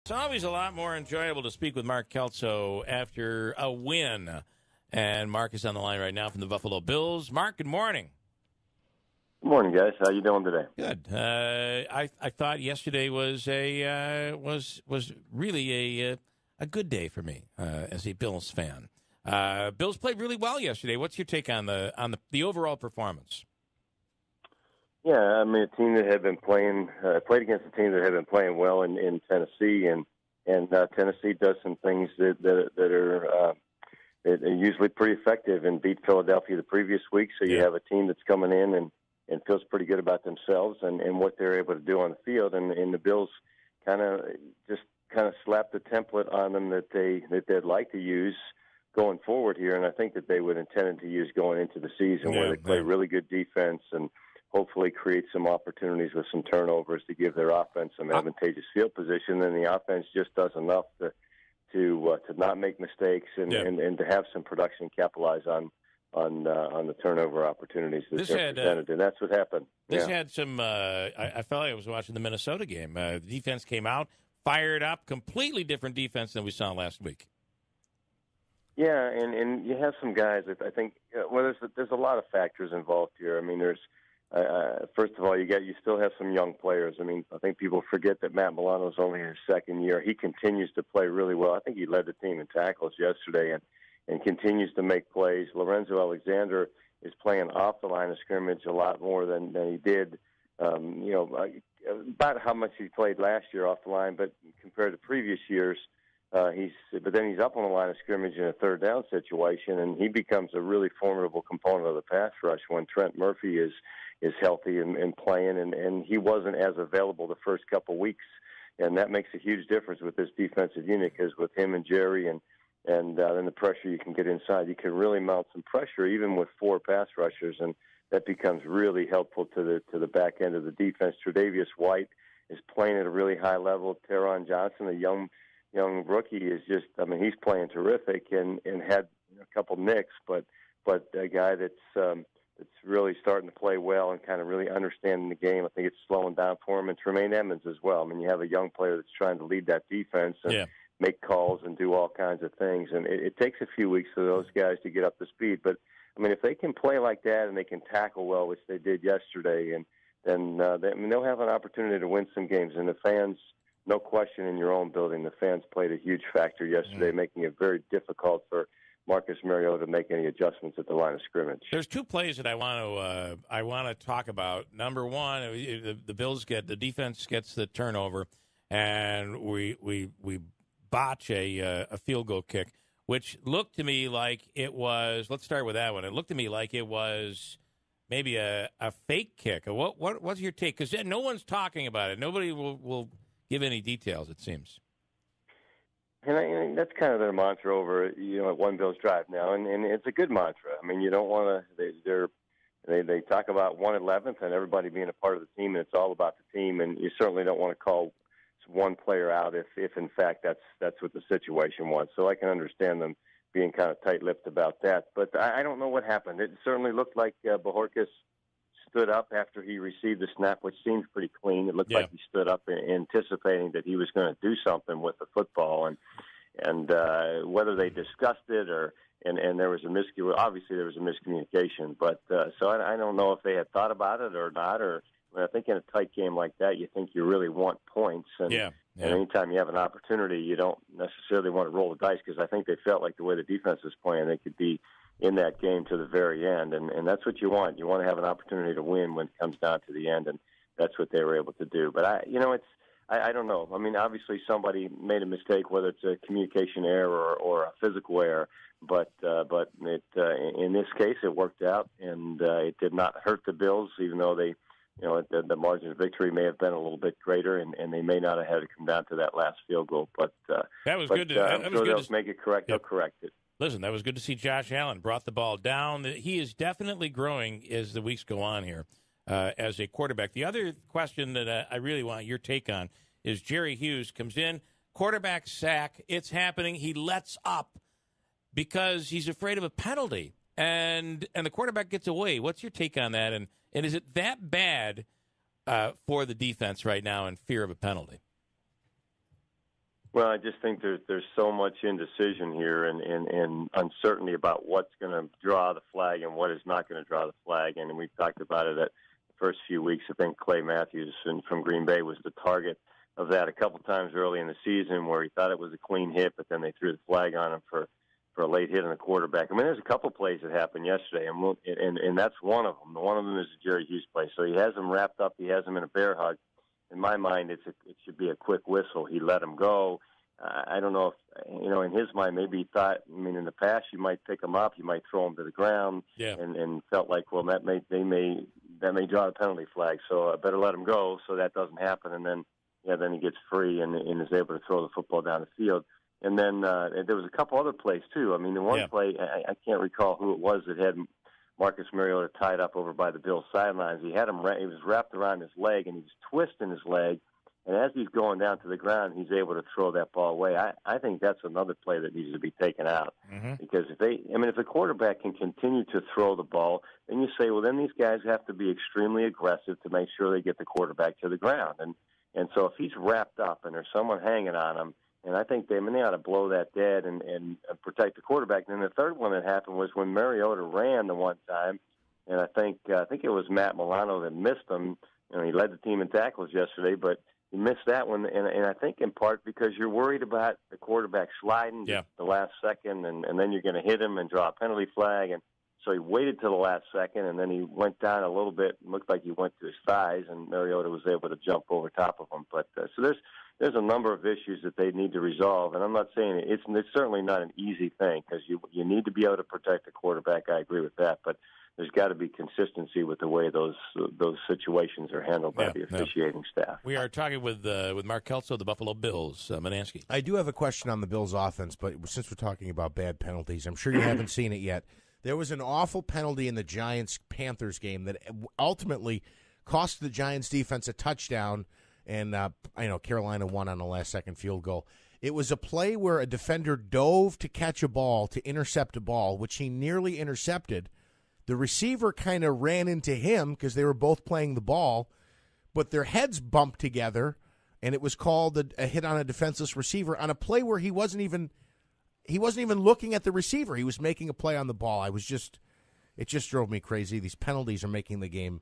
It's always a lot more enjoyable to speak with Mark Kelso after a win. And Mark is on the line right now from the Buffalo Bills. Mark, good morning. Good morning, guys. How you doing today? Good. I thought yesterday was was really a good day for me as a Bills fan. Bills played really well yesterday. What's your take on the overall performance? Yeah, I mean, a team that had been played against a team that had been playing well in Tennessee, and Tennessee does some things that are usually pretty effective and beat Philadelphia the previous week. So you have a team that's coming in and feels pretty good about themselves and what they're able to do on the field, and the Bills kind of slapped the template on them that they'd like to use going forward here, and I think that they would intend to use going into the season where they play really good defense and hopefully create some opportunities with some turnovers to give their offense some advantageous field position. And the offense just does enough to not make mistakes and to have some production capitalize on the turnover opportunities that they're presented. And that's what happened. This had some. I felt like I was watching the Minnesota game. The defense came out, fired up, completely different defense than we saw last week. Yeah, and you have some guys that I think. There's a lot of factors involved here. I mean, there's. First of all, you still have some young players. I mean, I think people forget that Matt Milano's only in his second year. He continues to play really well. I think he led the team in tackles yesterday and continues to make plays. Lorenzo Alexander is playing off the line of scrimmage a lot more than he did. About how much he played last year off the line, but compared to previous years, but then he's up on the line of scrimmage in a third down situation, and he becomes a really formidable component of the pass rush when Trent Murphy is healthy and playing, and he wasn't as available the first couple weeks, and that makes a huge difference with this defensive unit because with him and Jerry and then the pressure you can get inside, you can really mount some pressure even with four pass rushers, and that becomes really helpful to the back end of the defense. Tre'Davious White is playing at a really high level. Teron Johnson, a young rookie, is just, I mean, he's playing terrific and had a couple nicks, but a guy that's really starting to play well and kind of really understanding the game. I think it's slowing down for him, and Tremaine Edmonds as well. I mean, you have a young player that's trying to lead that defense and make calls and do all kinds of things, and it takes a few weeks for those guys to get up to speed. But, I mean, if they can play like that and they can tackle well, which they did yesterday, and then they'll have an opportunity to win some games. And the fans, no question, in your own building, the fans played a huge factor yesterday, making it very difficult for Marcus Mariota to make any adjustments at the line of scrimmage. There's two plays that I want to talk about. Number one, the Bills the defense gets the turnover, and we botch a field goal kick, which looked to me like it was. Let's start with that one. It looked to me like it was maybe a fake kick. What's your take? Because no one's talking about it. Nobody will give any details, it seems. And that's kind of their mantra over, at One Bills Drive now, and it's a good mantra. I mean, you don't want to. They talk about 1/11th and everybody being a part of the team, and it's all about the team. And you certainly don't want to call one player out if in fact that's what the situation was. So I can understand them being kind of tight-lipped about that. But I don't know what happened. It certainly looked like Bojorquez stood up after he received the snap, which seemed pretty clean. It looked like he stood up anticipating that he was going to do something with the football, and whether they discussed it and there was obviously there was a miscommunication. But so I don't know if they had thought about it or not. Or I think in a tight game like that, you think you really want points, and anytime you have an opportunity, you don't necessarily want to roll the dice because I think they felt like the way the defense was playing, they could be in that game to the very end, and that's what you want. You want to have an opportunity to win when it comes down to the end, and that's what they were able to do. But I don't know. I mean, obviously somebody made a mistake, whether it's a communication error or a physical error, but in this case it worked out, and it did not hurt the Bills, even though they, the margin of victory may have been a little bit greater, and they may not have had to come down to that last field goal. But that was good. I'm sure they'll make it correct. They'll correct it. Listen, that was good to see Josh Allen brought the ball down. He is definitely growing as the weeks go on here as a quarterback. The other question that I really want your take on is Jerry Hughes comes in, quarterback sack. It's happening. He lets up because he's afraid of a penalty, and the quarterback gets away. What's your take on that? And is it that bad for the defense right now in fear of a penalty? Well, I just think there's so much indecision here and uncertainty about what's going to draw the flag and what is not going to draw the flag. And we've talked about it at the first few weeks. I think Clay Matthews from Green Bay was the target of that a couple times early in the season where he thought it was a clean hit, but then they threw the flag on him for a late hit on the quarterback. I mean, there's a couple plays that happened yesterday, and that's one of them. One of them is a Jerry Hughes play. So he has him wrapped up. He has him in a bear hug. In my mind, it should be a quick whistle. He let him go. I don't know if, in his mind, maybe he thought, in the past, you might pick him up, you might throw him to the ground, and felt like, well, that may draw a penalty flag, so I better let him go so that doesn't happen. And then he gets free and is able to throw the football down the field. And then there was a couple other plays, too. The one play, I can't recall who it was that had Marcus Mariota tied up over by the Bills sidelines. He was wrapped around his leg, and he was twisting his leg. And as he's going down to the ground, he's able to throw that ball away. I think that's another play that needs to be taken out. Mm-hmm. Because if the quarterback can continue to throw the ball, then you say, well, then these guys have to be extremely aggressive to make sure they get the quarterback to the ground. And so if he's wrapped up and there's someone hanging on him, and I think they ought to blow that dead and protect the quarterback. And then the third one that happened was when Mariota ran the one time, and I think it was Matt Milano that missed him. He led the team in tackles yesterday, but he missed that one, and I think in part because you're worried about the quarterback sliding the last second, and then you're going to hit him and draw a penalty flag. And so he waited till the last second, and then he went down a little bit. It looked like he went to his thighs, and Mariota was able to jump over top of him. But so there's a number of issues that they need to resolve, and I'm not saying it's certainly not an easy thing because you need to be able to protect the quarterback. I agree with that, but there's got to be consistency with the way those situations are handled by the officiating staff. We are talking with Mark Kelso, the Buffalo Bills. Manansky. I do have a question on the Bills' offense, but since we're talking about bad penalties, I'm sure you haven't seen it yet. There was an awful penalty in the Giants-Panthers game that ultimately cost the Giants' defense a touchdown, and Carolina won on a last-second field goal. It was a play where a defender dove to catch a ball, to intercept a ball, which he nearly intercepted. The receiver kind of ran into him because they were both playing the ball, but their heads bumped together, and it was called a hit on a defenseless receiver on a play where he wasn't even looking at the receiver. He was making a play on the ball. It just drove me crazy. These penalties are making the game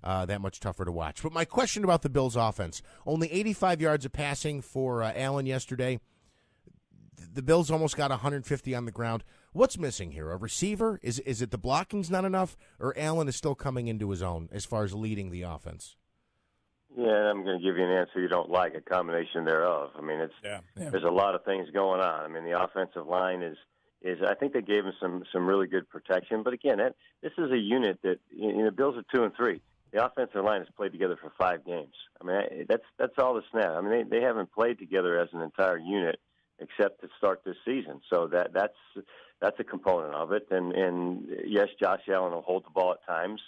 that much tougher to watch. But my question about the Bills' offense, only 85 yards of passing for Allen yesterday. The Bills almost got 150 on the ground. What's missing here? A receiver? Is it the blocking's not enough, or Allen is still coming into his own as far as leading the offense? Yeah, I'm going to give you an answer you don't like, a combination thereof. There's a lot of things going on. The offensive line is I think they gave him some really good protection. But again, this is a unit that the Bills are 2-3. The offensive line has played together for 5 games. That's all the snap. They haven't played together as an entire unit except to start this season. So that's a component of it. And yes, Josh Allen will hold the ball at times.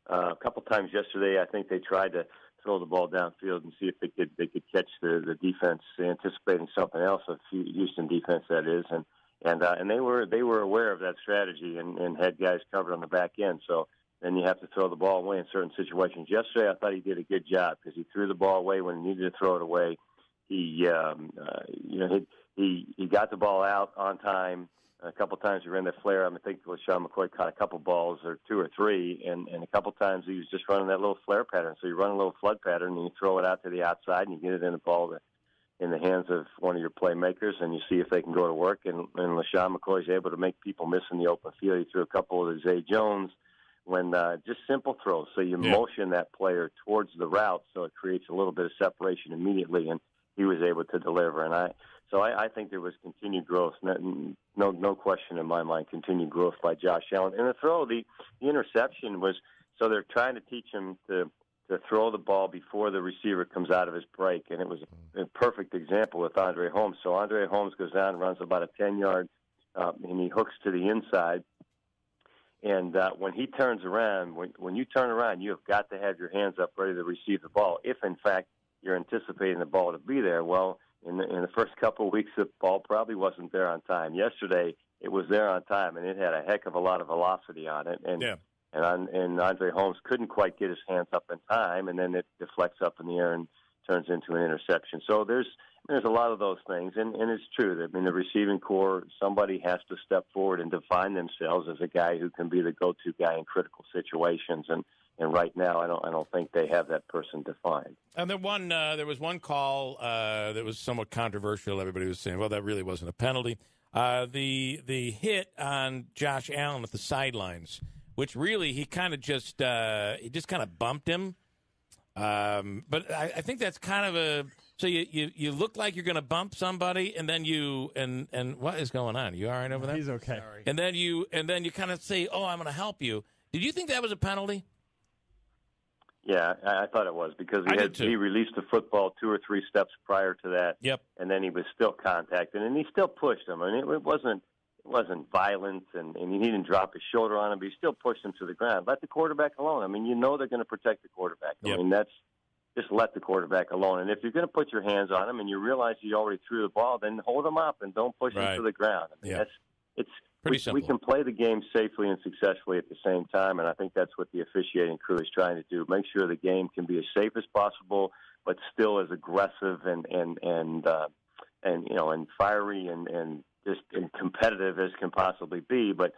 A couple times yesterday, I think they tried to throw the ball downfield and see if they could catch the defense, anticipating something else, a Houston defense that is, and they were aware of that strategy and had guys covered on the back end. So then you have to throw the ball away in certain situations. Yesterday, I thought he did a good job because he threw the ball away when he needed to throw it away. He got the ball out on time. A couple times he ran the flare. I think LaShawn McCoy caught a couple balls, or 2 or 3, and a couple times he was just running that little flare pattern. So you run a little flood pattern, and you throw it out to the outside, and you get it in the ball in the hands of one of your playmakers, and you see if they can go to work. And LaShawn McCoy is able to make people miss in the open field. He threw a couple of Zay Jones when just simple throws. So you motion that player towards the route, so it creates a little bit of separation immediately, and he was able to deliver. And I think there was continued growth, no question in my mind, continued growth by Josh Allen. And the throw, the interception was, so they're trying to teach him to throw the ball before the receiver comes out of his break. And it was a perfect example with Andre Holmes. So Andre Holmes goes down and runs about a 10-yard, and he hooks to the inside. And when he turns around, when you turn around, you have got to have your hands up ready to receive the ball. If, in fact, you're anticipating the ball to be there, well, in the first couple of weeks, the ball probably wasn't there on time. Yesterday, it was there on time, and it had a heck of a lot of velocity on it. And Andre Holmes couldn't quite get his hands up in time, and then it deflects up in the air and turns into an interception. So there's a lot of those things, and it's true. I mean, the receiving core, somebody has to step forward and define themselves as a guy who can be the go-to guy in critical situations. And right now, I don't think they have that person defined. And there was one call that was somewhat controversial. Everybody was saying, well, that really wasn't a penalty. The hit on Josh Allen at the sidelines, which really he kind of just kind of bumped him. But I think that's kind of a. So you look like you're going to bump somebody, and then and what is going on? You all right over there? He's okay. Sorry. And then you kind of say, "Oh, I'm going to help you." Did you think that was a penalty? Yeah, I thought it was because he released the football 2 or 3 steps prior to that. Yep. And then he was still contacted, and he still pushed him. I mean, it wasn't violent, and he didn't drop his shoulder on him, but he still pushed him to the ground. Let the quarterback alone. I mean, they're going to protect the quarterback. Yep. I mean, just let the quarterback alone. And if you're going to put your hands on him and you realize you already threw the ball, then hold him up and don't push him to the ground. I mean, it's pretty simple. We can play the game safely and successfully at the same time, and I think that's what the officiating crew is trying to do. Make sure the game can be as safe as possible, but still as aggressive and fiery and just competitive as can possibly be, but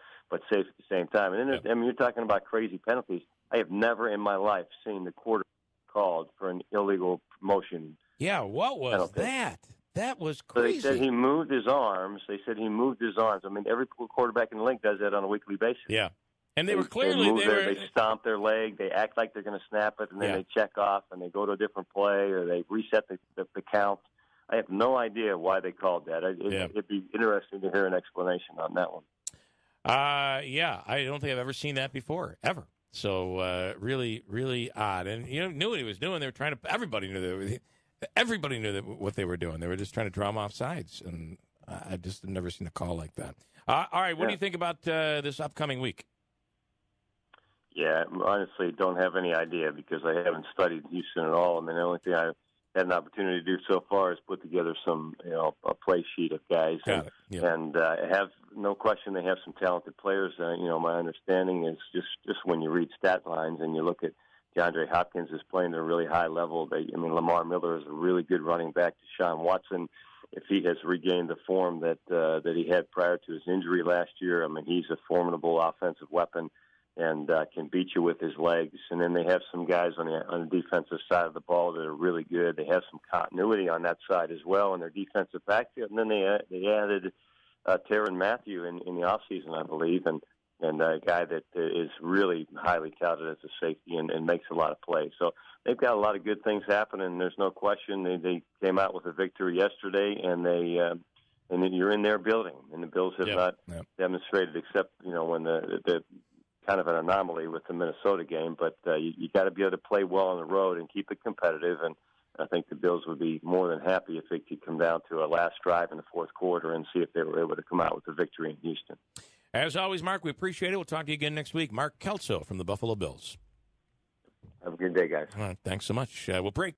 safe at the same time. And then, you're talking about crazy penalties. I have never in my life seen the quarterback called for an illegal motion. Yeah, what was penalty. That? That was crazy. So they said he moved his arms. I mean, every quarterback in the league does that on a weekly basis. Yeah. And they were clearly they stomp their leg, they act like they're going to snap it, and then they check off and they go to a different play or they reset the count. I have no idea why they called that. It'd be interesting to hear an explanation on that one. Yeah, I don't think I've ever seen that before, ever. So really, really odd. And knew what he was doing. They were trying to. Everybody knew what they were doing. They were just trying to draw him off sides, and I just have never seen a call like that. All right, what do you think about this upcoming week? Yeah, honestly, don't have any idea because I haven't studied Houston at all. I mean, the only thing I had an opportunity to do so far is put together some, a play sheet of guys. And have no question they have some talented players. My understanding is just when you read stat lines and you look at DeAndre Hopkins is playing at a really high level. Lamar Miller is a really good running back. Deshaun Watson, if he has regained the form that he had prior to his injury last year, I mean, he's a formidable offensive weapon and can beat you with his legs. And then they have some guys on the defensive side of the ball that are really good. They have some continuity on that side as well in their defensive backfield. And then they added Tyrann Mathieu in the offseason, I believe, and a guy that is really highly touted as a safety and makes a lot of plays. So they've got a lot of good things happening. There's no question. They came out with a victory yesterday, and then you're in their building, and the Bills have not demonstrated except when the kind of an anomaly with the Minnesota game. But you got to be able to play well on the road and keep it competitive. And I think the Bills would be more than happy if they could come down to a last drive in the fourth quarter and see if they were able to come out with a victory in Houston. As always, Mark, we appreciate it. We'll talk to you again next week. Mark Kelso from the Buffalo Bills. Have a good day, guys. All right, thanks so much. We'll break.